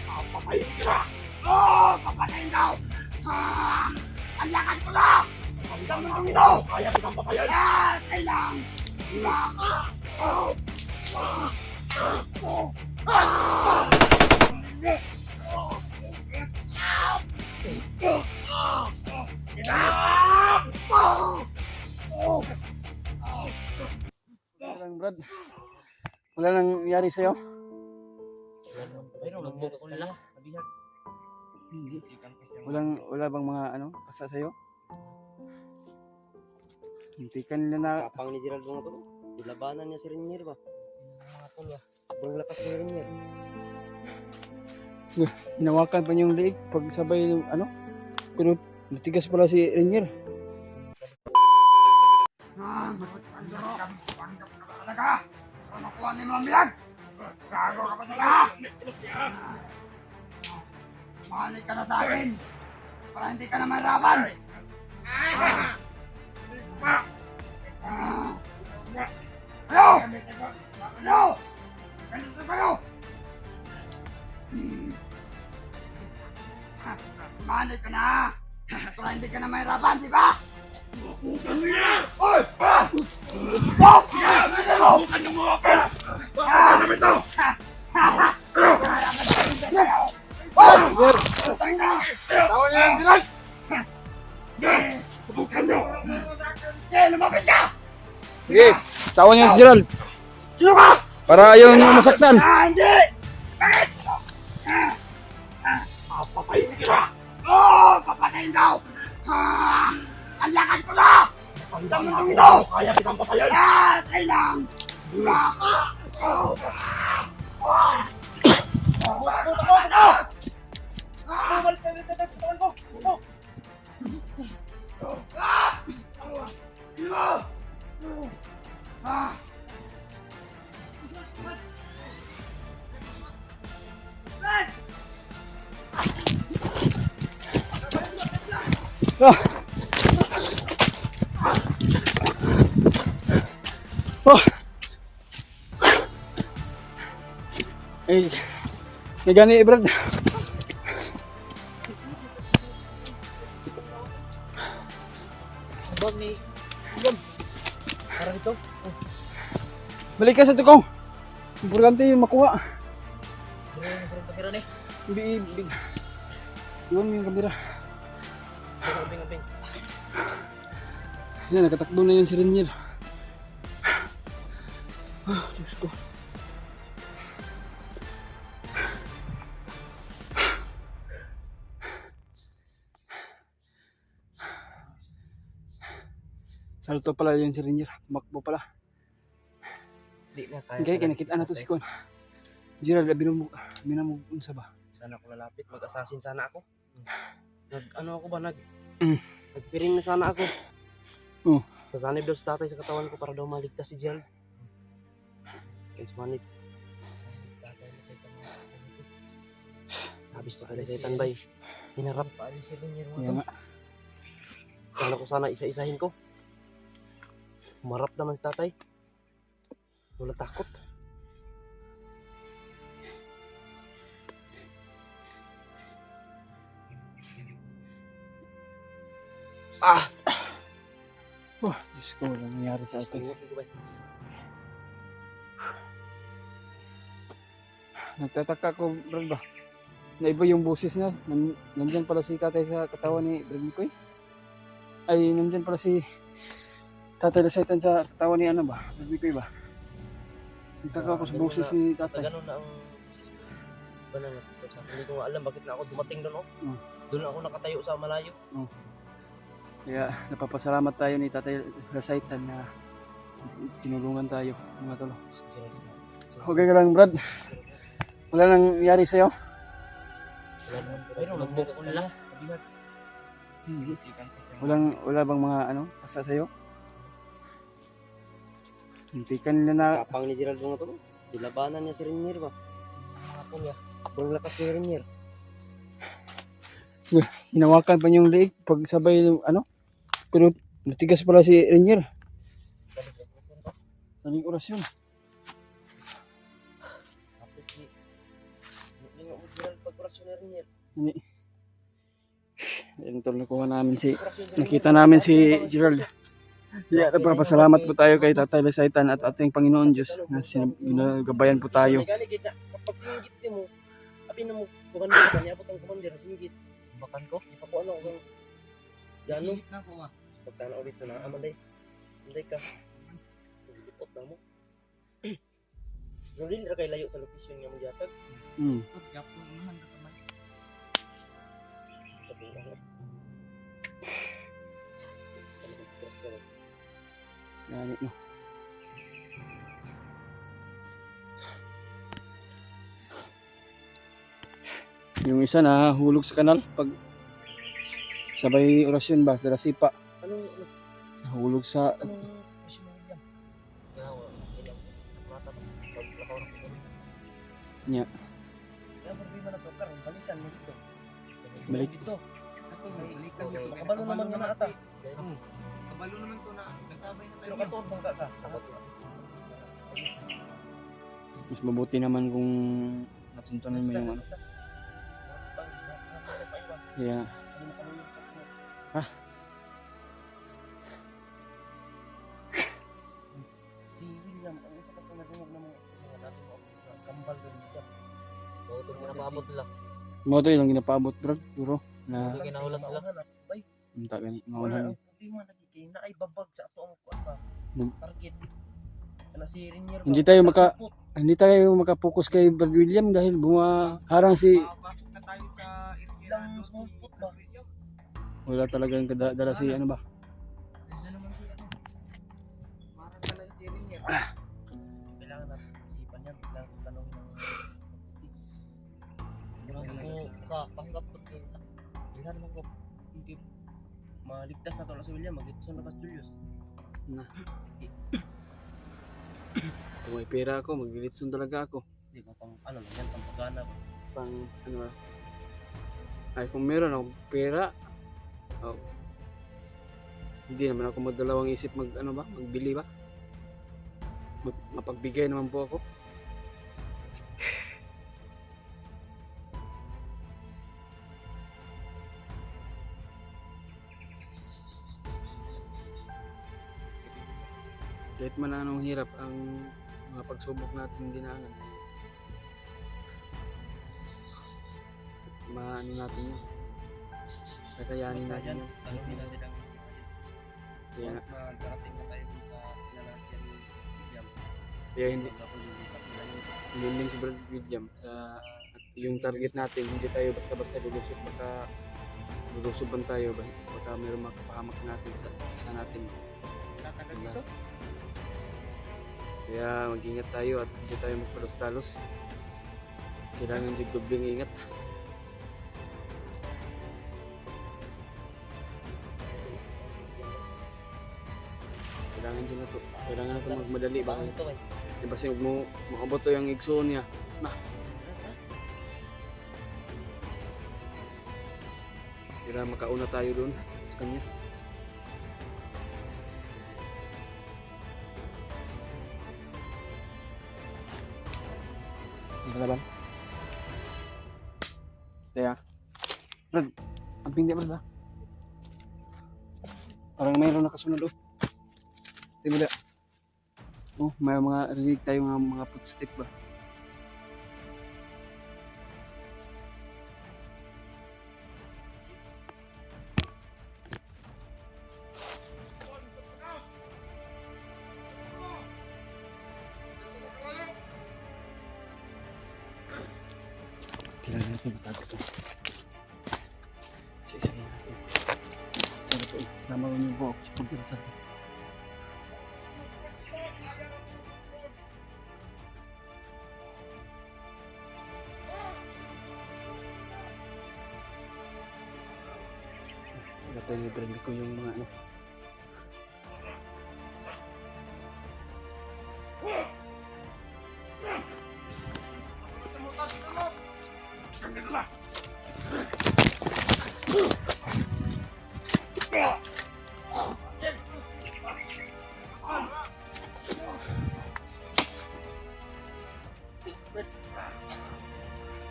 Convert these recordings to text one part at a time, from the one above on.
Papatayin kita! Oo! Papatayin daw! Ang lakas ko na! Ang damang ito! Kaya kitang patayin! Kailang! Brad, wala nang nangyari sa'yo? Mayroon, nagbuka ko nila. Sabihan. Wala bang mga pasa sa'yo? Hindi ka nila na... Kapang ni Gerald mga to. Labanan niya si Renier ba? Mga tol ba? Sobrang lakas ni Renier. Hinawakan pa niyong liig pag sabay pero matigas pala si Renier. Panggap ka talaga! Para makuha ni Mamilag! Gago ka pa talaga! Mahalit ka na sa akin! Para hindi ka na mahirapan! Ayaw! Ayaw! Ganito kayo! Mahalit ka na! Para hindi ka na mahirapan, di ba? Oy! Bukan yung mga pera! Ano namin ito? Tawan niyo yung Gerald! Bukan nyo! Lumapit ka! Sige, tawan niyo si Gerald Sino ka? para ayaw niyo masaktan. Hindi! Bakit? Papatayin kita! Oo! Papatayin daw! Ang lakas ko na! Sa mundong ito! Kaya kitang patayin! Kailang! Umalis ka rin sa katawan ko! Oh. May gani Brad. Bag ni Ilan. Para dito. Balik ka sa tukong. Importante yung makuha. Meron kamera ni. Big. Yun yung kamera. Abing. Yan, nakatakbo na yun si Renier. Diyos ko. Salto pala yun si Renier. Tumakbo pala. Di na tayo. Okay, kinakita na to si Kuan. Gerald, minamug sa ba? Sana ako lalapit. Mag-assassin sana ako. Ako ba? Mm. Nagpiring na sana ako. Oh. Sasanib daw sa tatay sa katawan ko para daw maligtas si Gerald. Kaya sumanib. Habis na kaya sa itanbay. Hinarap pa rin si Renier mo Kaya to. nga. Kala ko sana isa-isahin ko. Humarap naman si tatay. Wala takot. Oh, Diyos ko, walang nangyari sa atin. Tingnan ko ba? Nagtataka ko, Brad ba? Na iba yung boses niya. Nandyan pala si tatay sa katawan ni Brad Mikoy. Ay, nandyan pala si tatay Lesaitan sa katawan ni Brad Mikoy ba? Nagtaka ako sa boses ni Sa tatay. ganun na ang banana. Hindi ko nga alam bakit na ako dumating doon. Mm. Doon ako nakatayo sa malayo. Kaya napapasalamat tayo ni tatay Lesaitan na tinulungan tayo mga tolo. Okay ka lang, Brad. Wala nang nangyari sa'yo? Mayroon, nagbuka ko nila. Sabihan. Wala bang mga pasa sa'yo? Hindi ka nila na... Kapang ni Gerald mga to. Dilabanan niya si Renier ba? Mga tol ba? Sobrang lakas ni Renier. Hinawakan pa niyong liig pag sabay pero matigas pala si Renier. Saling orasyon. Lingaw mo sila pag-orasyon na rin yan. Ini. Ayun tol, nakuha namin si, Orasyon din nakita yan. namin si Gerald. Yeah, nagpapasalamat po tayo kay Tatay Lesaitan at ating Panginoon Diyos na ginagabayan po tayo. Kapag singgit din mo, sabi na mo, kumandir ka, niabot ang kumandir, singgit. Bakan ko? Ipakuha na ako. Diyan no? Na ko ah. Pagtanaw dito na, amanday. Amanday ka. Lipot na mo. Nung rin kay layo sa location nga mo diatag. Kaya po unahan ka naman. Kabuang na. Express ka lang. Yan, no. Yung isa na hulog sa kanal pag sabay orasyon ba, tira sipa. Anong Hulog sa mission mo yan? Kaya ilang mata na paglakaw ng pagkakas. Nya. Kaya problema na to, karon balikan mo dito. Balik. Dito. Ako balikan Okay. dito. Kabalo naman nga na ata. Kabalo naman to na nagtabay na Pero tayo. katuod bangka ka. mas mabuti naman kung natuntunan mo yung ano. Kaya Si William, ang isa ka na rin ng mga mga dati mo kambal din dito. Oo, ito mga napaabot nila. mo to ilang ginapaabot bro, puro na Ito kinahulat nila. Bay, unta gani wala maulan. ang problema lagi kay na ay babag sa ato ang kuan ba. Hmm. Target. Kana si Renier. Hindi tayo makapokus kay Brad William dahil bumaharang si Pasok na tayo sa Ilang sumulpot ba? wala talagang dala si ano ba. Ano naman si ano? Marang ka lang si Renier. Kailangan natin isipan yan. Kailangan tanongin ng mabuti. Hindi naman ko panggap ko kayo. Hindi naman ko hindi maligtas na to si William. Magligtas na ba si Julius? Na. Kung may pera ako, maglilitson talaga ako. Hindi ko pang ano lang yan. Pang pagana ko. Pang ano ba? Ay kung meron akong pera, hindi naman ako madalawang isip mag ano ba, magbili ba? Mapagbigay naman po ako. Kahit man anong hirap ang mga pagsubok natin dinaanan. Maano natin yun. Kakayanin natin yun. Tanongin natin ang Kaya, once na darating na tayo dun sa pinalagyan ni William. kaya hindi Magkakulipat nila yung Hindi si Brad William sa yung target natin, hindi tayo basta-basta lulusot, baka lulusoban tayo, baka mayroong makapahamak natin sa isa natin. Tatagal dito. Kaya mag-ingat tayo at hindi tayo magpalos-talos. Kailangan din dobling ingat. Kailangan din na to. Kailangan na to magmadali ba? ito eh. Diba kasi mo makabot to yung igsoon niya. Kailangan makauna tayo doon sa kanya. Ang kalaban. Kaya. Brad, ang pindi Brad ha. Parang mayroon nakasunod oh. Tingnan mo. Oh, may mga rinig tayo mga footstep ba. Kailangan natin matago ito. Isa-isahin natin. Sana po, sama ko niyo po ako sa pagdirasan. Gatay ni Brand ko yung mga ano.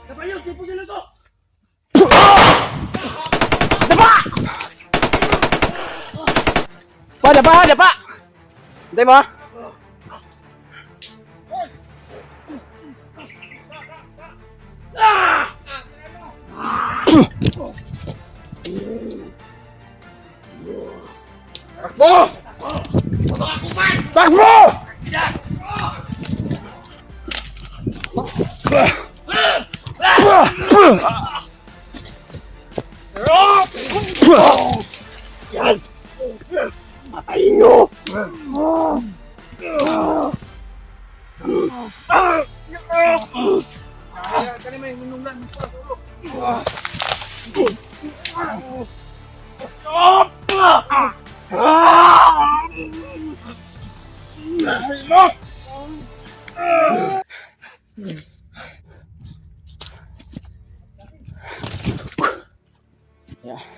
Napayos, di po sila to! Dapa! Hintay mo, ha? Takbo! Takbo! Yan! Matayin nyo! Kani may minunglan. Yeah.